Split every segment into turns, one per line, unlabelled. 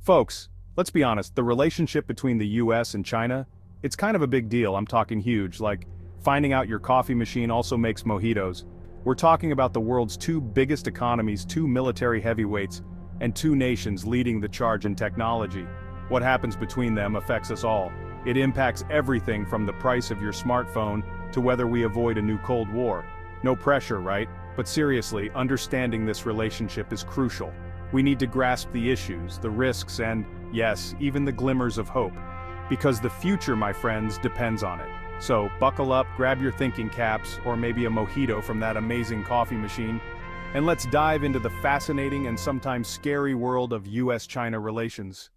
Folks, let's be honest, the relationship between the US and China, it's kind of a big deal. I'm talking huge, like finding out your coffee machine also makes mojitos. We're talking about the world's two biggest economies, two military heavyweights, and two nations leading the charge in technology. What happens between them affects us all. It impacts everything from the price of your smartphone to whether we avoid a new Cold War. No pressure, right? But seriously, understanding this relationship is crucial. We need to grasp the issues, the risks, and, yes, even the glimmers of hope. Because the future, my friends, depends on it. So, buckle up, grab your thinking caps, or maybe a mojito from that amazing coffee machine, and let's dive into the fascinating and sometimes scary world of US-China relations.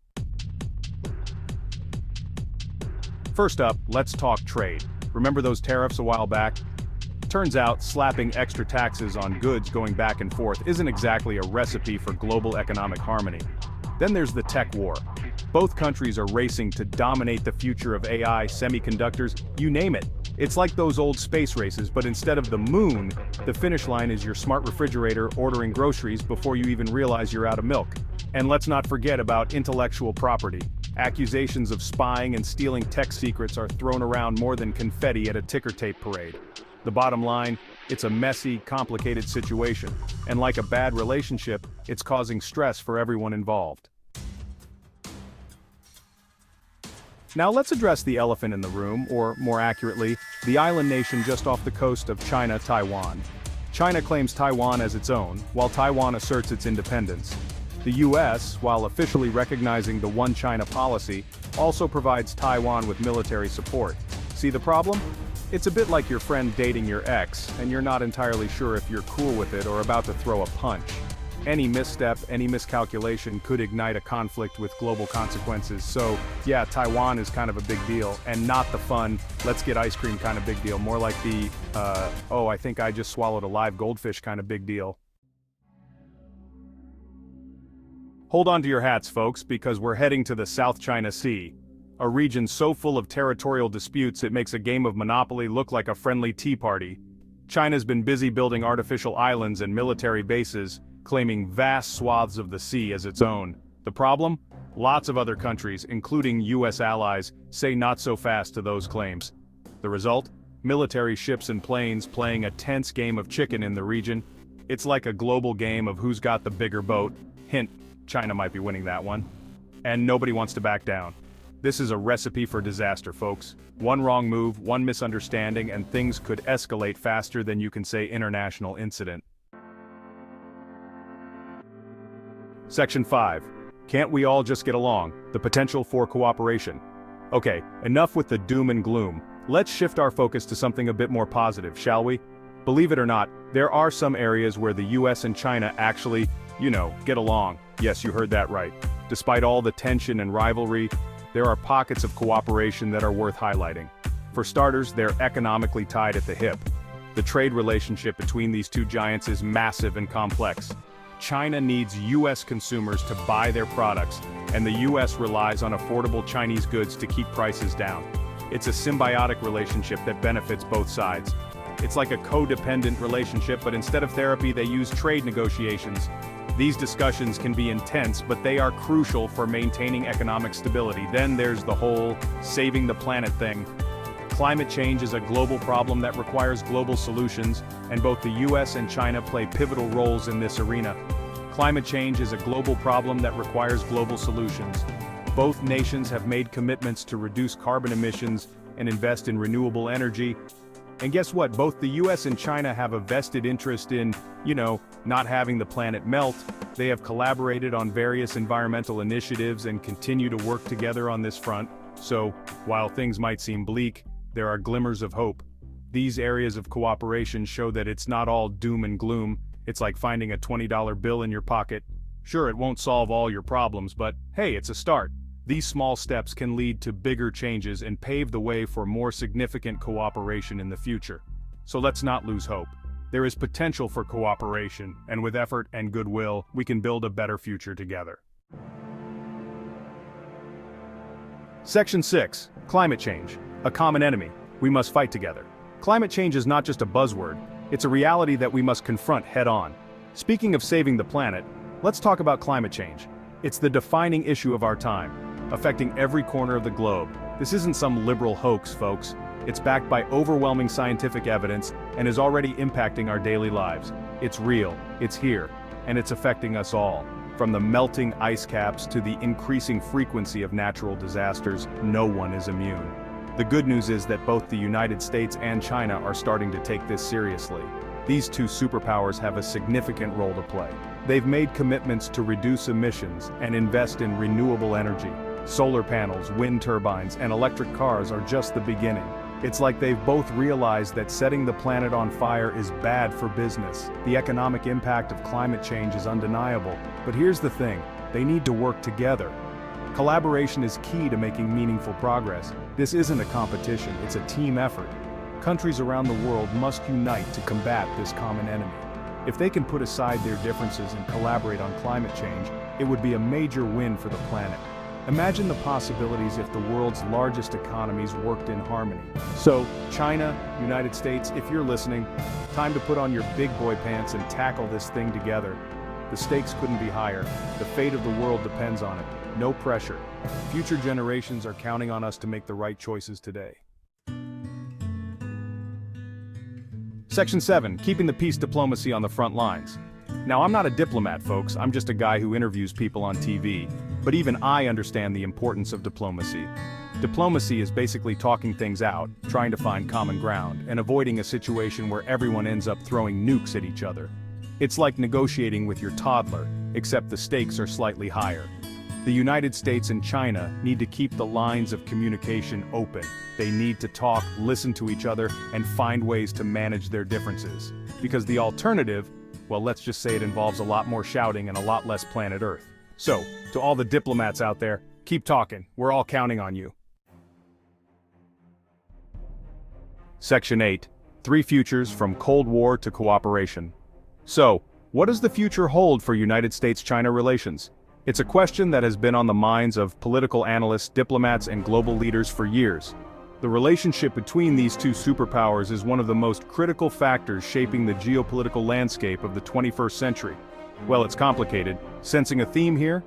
First up, let's talk trade. Remember those tariffs a while back? Turns out, slapping extra taxes on goods going back and forth isn't exactly a recipe for global economic harmony. Then there's the tech war. Both countries are racing to dominate the future of AI, semiconductors, you name it. It's like those old space races, but instead of the moon, the finish line is your smart refrigerator ordering groceries before you even realize you're out of milk. And let's not forget about intellectual property. Accusations of spying and stealing tech secrets are thrown around more than confetti at a ticker tape parade. The bottom line, it's a messy, complicated situation, and like a bad relationship, it's causing stress for everyone involved. Now let's address the elephant in the room, or more accurately, the island nation just off the coast of China, Taiwan. China claims Taiwan as its own, while Taiwan asserts its independence. The US, while officially recognizing the One China policy, also provides Taiwan with military support. See the problem? It's a bit like your friend dating your ex, and you're not entirely sure if you're cool with it or about to throw a punch. Any misstep, any miscalculation could ignite a conflict with global consequences, so yeah, Taiwan is kind of a big deal, and not the fun, let's get ice cream kind of big deal, more like the, oh, I think I just swallowed a live goldfish kind of big deal. Hold on to your hats, folks, because we're heading to the South China Sea. A region so full of territorial disputes it makes a game of Monopoly look like a friendly tea party. China's been busy building artificial islands and military bases, claiming vast swaths of the sea as its own. The problem? Lots of other countries, including US allies, say not so fast to those claims. The result? Military ships and planes playing a tense game of chicken in the region. It's like a global game of who's got the bigger boat. Hint, China might be winning that one. And nobody wants to back down. This is a recipe for disaster, folks. One wrong move, one misunderstanding, and things could escalate faster than you can say international incident. Section 5. Can't we all just get along? The potential for cooperation. Okay, enough with the doom and gloom. Let's shift our focus to something a bit more positive, shall we? Believe it or not, there are some areas where the US and China actually, get along. Yes, you heard that right. Despite all the tension and rivalry, there are pockets of cooperation that are worth highlighting. For starters, they're economically tied at the hip. The trade relationship between these two giants is massive and complex. China needs US consumers to buy their products, and the US relies on affordable Chinese goods to keep prices down. It's a symbiotic relationship that benefits both sides. It's like a codependent relationship, but instead of therapy, they use trade negotiations. These discussions can be intense, but they are crucial for maintaining economic stability. Then there's the whole saving the planet thing. Climate change is a global problem that requires global solutions, and both the US and China play pivotal roles in this arena. Climate change is a global problem that requires global solutions. Both nations have made commitments to reduce carbon emissions and invest in renewable energy. And guess what? Both the US and China have a vested interest in, not having the planet melt. They have collaborated on various environmental initiatives and continue to work together on this front. So, while things might seem bleak, there are glimmers of hope. These areas of cooperation show that it's not all doom and gloom. It's like finding a $20 bill in your pocket. Sure, it won't solve all your problems, but hey, it's a start. These small steps can lead to bigger changes and pave the way for more significant cooperation in the future. So let's not lose hope. There is potential for cooperation, and with effort and goodwill, we can build a better future together. Section 6. Climate change. A common enemy. We must fight together. Climate change is not just a buzzword, it's a reality that we must confront head-on. Speaking of saving the planet, let's talk about climate change. It's the defining issue of our time, affecting every corner of the globe. This isn't some liberal hoax, folks. It's backed by overwhelming scientific evidence and is already impacting our daily lives. It's real, it's here, and it's affecting us all. From the melting ice caps to the increasing frequency of natural disasters, no one is immune. The good news is that both the United States and China are starting to take this seriously. These two superpowers have a significant role to play. They've made commitments to reduce emissions and invest in renewable energy. Solar panels, wind turbines, and electric cars are just the beginning. It's like they've both realized that setting the planet on fire is bad for business. The economic impact of climate change is undeniable. But here's the thing, they need to work together. Collaboration is key to making meaningful progress. This isn't a competition, it's a team effort. Countries around the world must unite to combat this common enemy. If they can put aside their differences and collaborate on climate change, it would be a major win for the planet. Imagine the possibilities if the world's largest economies worked in harmony. So, China, United States, if you're listening, time to put on your big boy pants and tackle this thing together. The stakes couldn't be higher. The fate of the world depends on it. No pressure. Future generations are counting on us to make the right choices today. Section 7. Keeping the peace diplomacy on the front lines. Now, I'm not a diplomat, folks. I'm just a guy who interviews people on TV. But even I understand the importance of diplomacy. Diplomacy is basically talking things out, trying to find common ground, and avoiding a situation where everyone ends up throwing nukes at each other. It's like negotiating with your toddler, except the stakes are slightly higher. The United States and China need to keep the lines of communication open. They need to talk, listen to each other, and find ways to manage their differences. Because the alternative, well, let's just say it involves a lot more shouting and a lot less planet Earth. So, to all the diplomats out there, keep talking. We're all counting on you. Section 8. 3 futures from Cold War to cooperation. So, what does the future hold for United States-China relations? It's a question that has been on the minds of political analysts, diplomats, and global leaders for years. The relationship between these two superpowers is one of the most critical factors shaping the geopolitical landscape of the 21st century. Well, it's complicated. Sensing a theme here?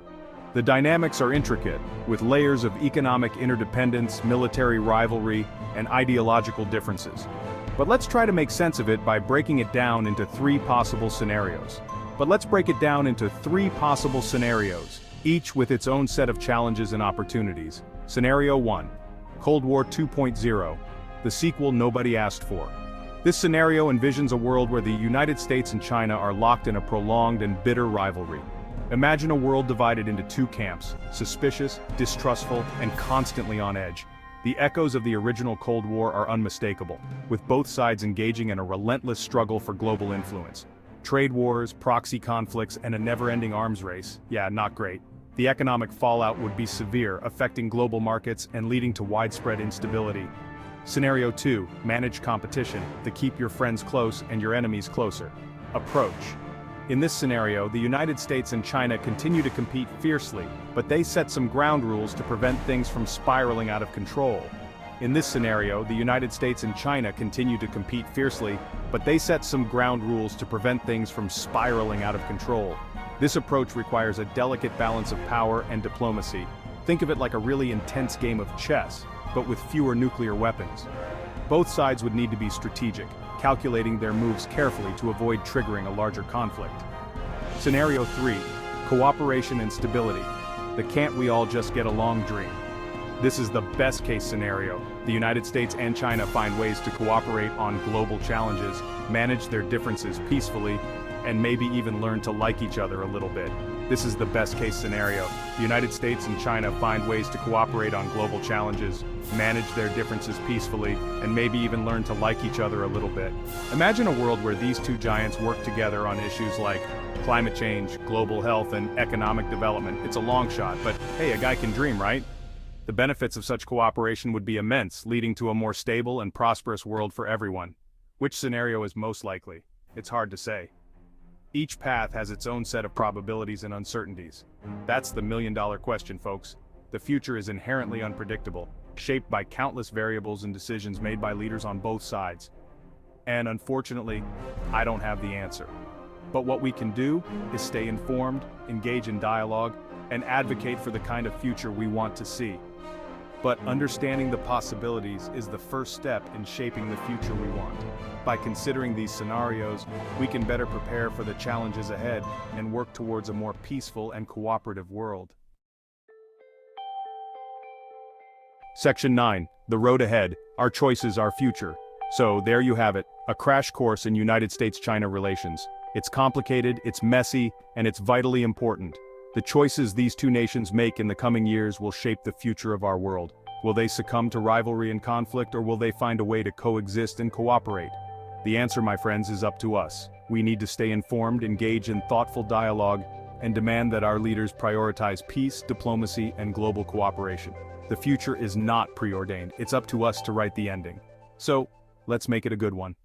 The dynamics are intricate, with layers of economic interdependence, military rivalry, and ideological differences. But let's try to make sense of it by breaking it down into 3 possible scenarios. Each with its own set of challenges and opportunities. Scenario 1. Cold War 2.0, the sequel nobody asked for. This scenario envisions a world where the United States and China are locked in a prolonged and bitter rivalry. Imagine a world divided into 2 camps, suspicious, distrustful, and constantly on edge. The echoes of the original Cold War are unmistakable, with both sides engaging in a relentless struggle for global influence. Trade wars, proxy conflicts, and a never-ending arms race. Yeah, not great. The economic fallout would be severe, affecting global markets and leading to widespread instability. Scenario 2, manage competition, to keep your friends close and your enemies closer. Approach. In this scenario, the United States and China continue to compete fiercely, but they set some ground rules to prevent things from spiraling out of control. In this scenario, the United States and China continue to compete fiercely, but they set some ground rules to prevent things from spiraling out of control. This approach requires a delicate balance of power and diplomacy. Think of it like a really intense game of chess, but with fewer nuclear weapons. Both sides would need to be strategic, calculating their moves carefully to avoid triggering a larger conflict. Scenario 3. Cooperation and stability. The can't we all just get along dream. This is the best case scenario. The United States and China find ways to cooperate on global challenges, manage their differences peacefully, and maybe even learn to like each other a little bit. This is the best case scenario. The United States and China find ways to cooperate on global challenges, manage their differences peacefully, and maybe even learn to like each other a little bit. Imagine a world where these two giants work together on issues like climate change, global health, and economic development. It's a long shot, but hey, a guy can dream, right? The benefits of such cooperation would be immense, leading to a more stable and prosperous world for everyone. Which scenario is most likely? It's hard to say. Each path has its own set of probabilities and uncertainties. That's the million-dollar question, folks. The future is inherently unpredictable, shaped by countless variables and decisions made by leaders on both sides. And unfortunately, I don't have the answer. But what we can do is stay informed, engage in dialogue, and advocate for the kind of future we want to see. But understanding the possibilities is the first step in shaping the future we want. By considering these scenarios, we can better prepare for the challenges ahead and work towards a more peaceful and cooperative world. Section 9. The road ahead. Our choices, our future. So, there you have it, a crash course in United States-China relations. It's complicated, it's messy, and it's vitally important. The choices these two nations make in the coming years will shape the future of our world. Will they succumb to rivalry and conflict, or will they find a way to coexist and cooperate? The answer, my friends, is up to us. We need to stay informed, engage in thoughtful dialogue, and demand that our leaders prioritize peace, diplomacy, and global cooperation. The future is not preordained. It's up to us to write the ending. So, let's make it a good one.